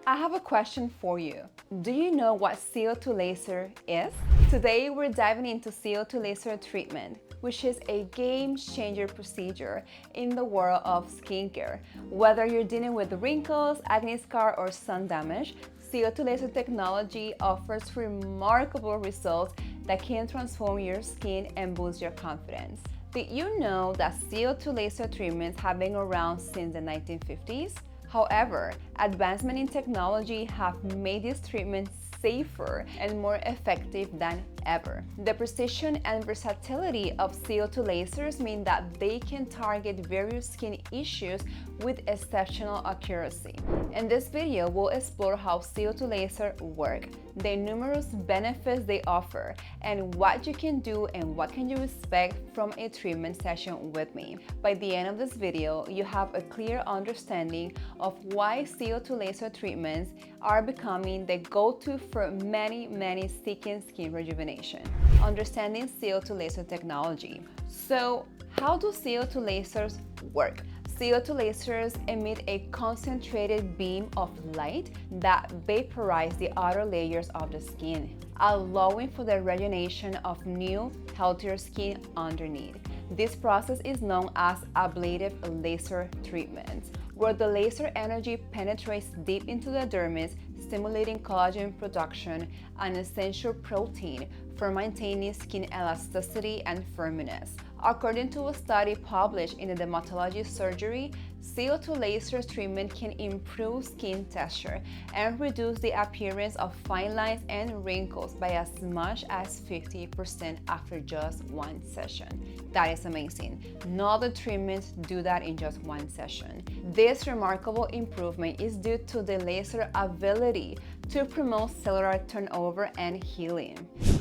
I have a question for you. Do you know what CO₂ laser is? Today we're diving into CO₂ laser treatment, which is a game-changer procedure in the world of skincare. Whether you're dealing with wrinkles, acne scar, or sun damage, CO₂ laser technology offers remarkable results that can transform your skin and boost your confidence. Did you know that CO₂ laser treatments have been around since the 1950s? However, advancements in technology have made these treatments safer and more effective than ever. The precision and versatility of CO₂ lasers mean that they can target various skin issues with exceptional accuracy. In this video, we'll explore how CO₂ lasers work, the numerous benefits they offer, and what you can do and what can you expect from a treatment session with me. By the end of this video, you have a clear understanding of why CO₂ laser treatments are becoming the go-to for many seeking skin rejuvenation. Understanding CO₂ laser technology. So, how do CO₂ lasers work? CO₂ lasers emit a concentrated beam of light that vaporizes the outer layers of the skin, allowing for the rejuvenation of new, healthier skin underneath. This process is known as ablative laser treatment, where the laser energy penetrates deep into the dermis, stimulating collagen production, an essential protein for maintaining skin elasticity and firmness. According to a study published in the Dermatology Surgery, CO₂ laser treatment can improve skin texture and reduce the appearance of fine lines and wrinkles by as much as 50% after just one session. That is amazing. No other treatments do that in just one session. This remarkable improvement is due to the laser ability to promote cellular turnover and healing.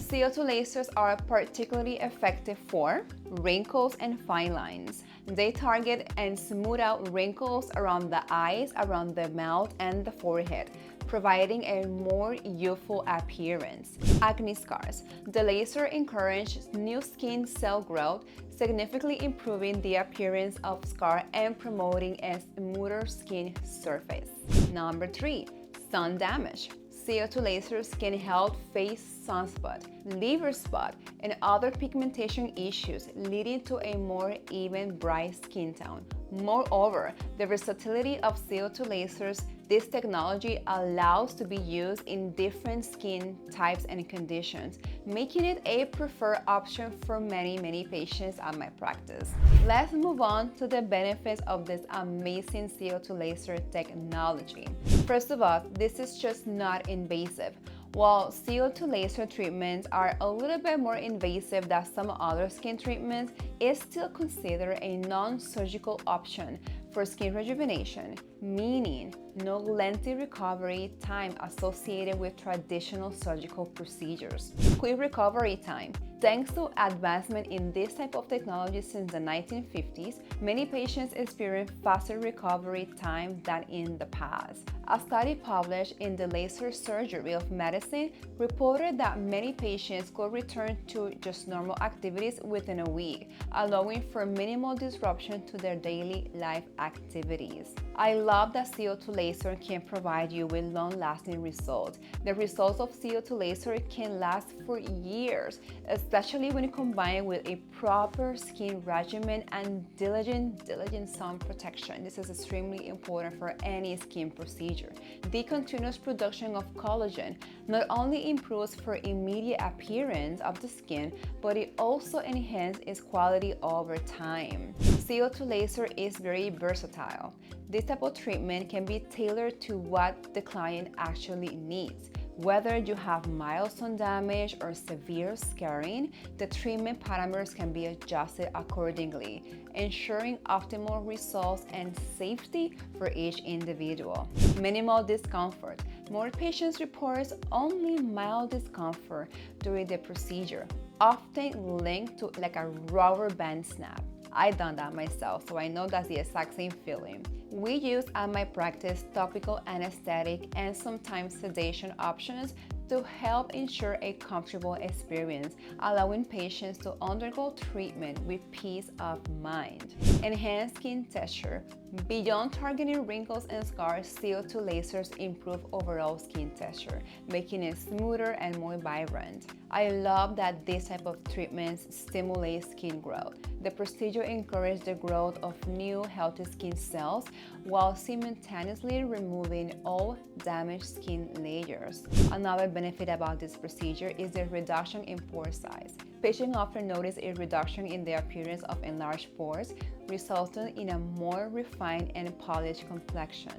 CO₂ lasers are particularly effective for wrinkles and fine lines. They target and smooth out wrinkles around the eyes, around the mouth, and the forehead, providing a more youthful appearance. Acne scars. The laser encourages new skin cell growth, significantly improving the appearance of scar and promoting a smoother skin surface. Number 3. Sun damage. CO₂ lasers can help face sunspot, liver spot, and other pigmentation issues, leading to a more even, bright skin tone. Moreover, the versatility of CO₂ lasers, this technology allows to be used in different skin types and conditions, making it a preferred option for many patients at my practice. Let's move on to the benefits of this amazing CO₂ laser technology. First of all, this is just not invasive. While CO₂ laser treatments are a little bit more invasive than some other skin treatments, it's still considered a non-surgical option for skin rejuvenation, meaning no lengthy recovery time associated with traditional surgical procedures. Quick recovery time. Thanks to advancement in this type of technology since the 1950s, many patients experience faster recovery time than in the past. A study published in the Laser Surgery of Medicine reported that many patients could return to just normal activities within a week, allowing for minimal disruption to their daily life activities. I love that CO₂ laser can provide you with long-lasting results. The results of CO₂ laser can last for years, especially when combined with a proper skin regimen and diligent sun protection. This is extremely important for any skin procedure. The continuous production of collagen not only improves for immediate appearance of the skin, but it also enhances its quality over time. CO₂ laser is very versatile. This type of treatment can be tailored to what the client actually needs. Whether you have mild sun damage or severe scarring, the treatment parameters can be adjusted accordingly, ensuring optimal results and safety for each individual. Minimal discomfort. More patients report only mild discomfort during the procedure, often linked to like a rubber band snap. I've done that myself, so I know that's the exact same feeling. We use at my practice topical anesthetic and sometimes sedation options to help ensure a comfortable experience, allowing patients to undergo treatment with peace of mind. Enhanced skin texture. Beyond targeting wrinkles and scars, CO₂ lasers improve overall skin texture, making it smoother and more vibrant. I love that this type of treatments stimulate skin growth. The procedure encourages the growth of new healthy skin cells while simultaneously removing all damaged skin layers. Another benefit about this procedure is the reduction in pore size. Patients often notice a reduction in the appearance of enlarged pores, resulting in a more refined and polished complexion.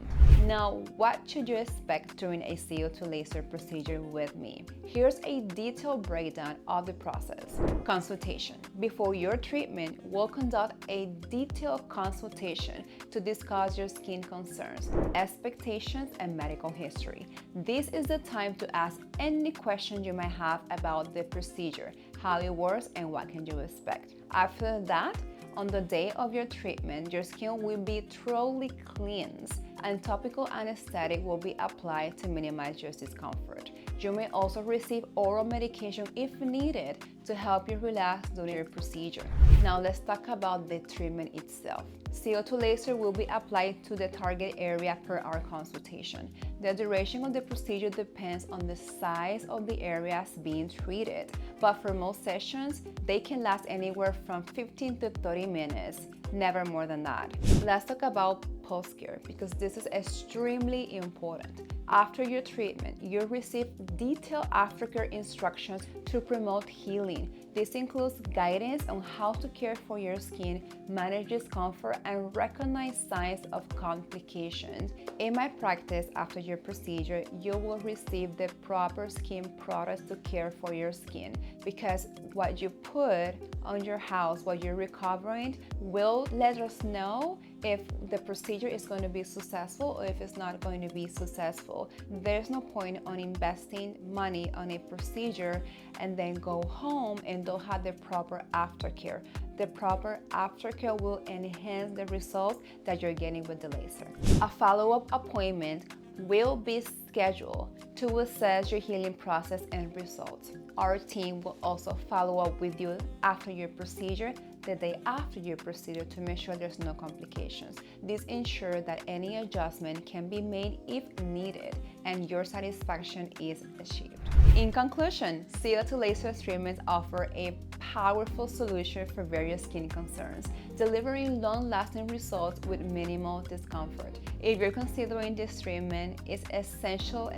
Now, what should you expect during a CO₂ laser procedure with me? Here's a detailed breakdown of the process. Consultation. Before your treatment, we'll conduct a detailed consultation to discuss your skin concerns, expectations, and medical history. This is the time to ask any questions you might have about the procedure, how it works, and what can you expect. After that, on the day of your treatment, your skin will be thoroughly cleansed and topical anesthetic will be applied to minimize your discomfort. You may also receive oral medication if needed to help you relax during your procedure. Now let's talk about the treatment itself. CO₂ laser will be applied to the target area per our consultation. The duration of the procedure depends on the size of the areas being treated, but for most sessions, they can last anywhere from 15 to 30 minutes, never more than that. Let's talk about post-care because this is extremely important. After your treatment, you'll receive detailed aftercare instructions to promote healing. This includes guidance on how to care for your skin, manage discomfort, and recognize signs of complications. In my practice, after your procedure, you will receive the proper skin products to care for your skin because what you put on your house while you're recovering will let us know if the procedure is going to be successful or if it's not going to be successful. There's no point on investing money on a procedure and then go home and don't have the proper aftercare. The proper aftercare will enhance the results that you're getting with the laser. A follow-up appointment will be scheduled to assess your healing process and results. Our team will also follow up with you after your procedure, the day after your procedure, to make sure there's no complications. This ensures that any adjustment can be made if needed and your satisfaction is achieved. In conclusion, CO₂ laser treatments offer a powerful solution for various skin concerns, delivering long-lasting results with minimal discomfort. If you're considering this treatment, it's essential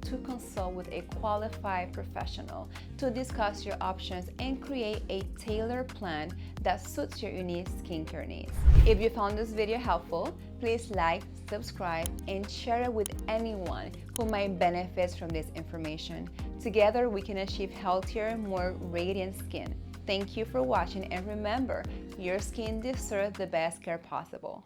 to consult with a qualified professional to discuss your options and create a tailored plan that suits your unique skincare needs. If you found this video helpful, please like, subscribe, and share it with anyone who might benefit from this information. Together, we can achieve healthier, more radiant skin. Thank you for watching, and remember, your skin deserves the best care possible.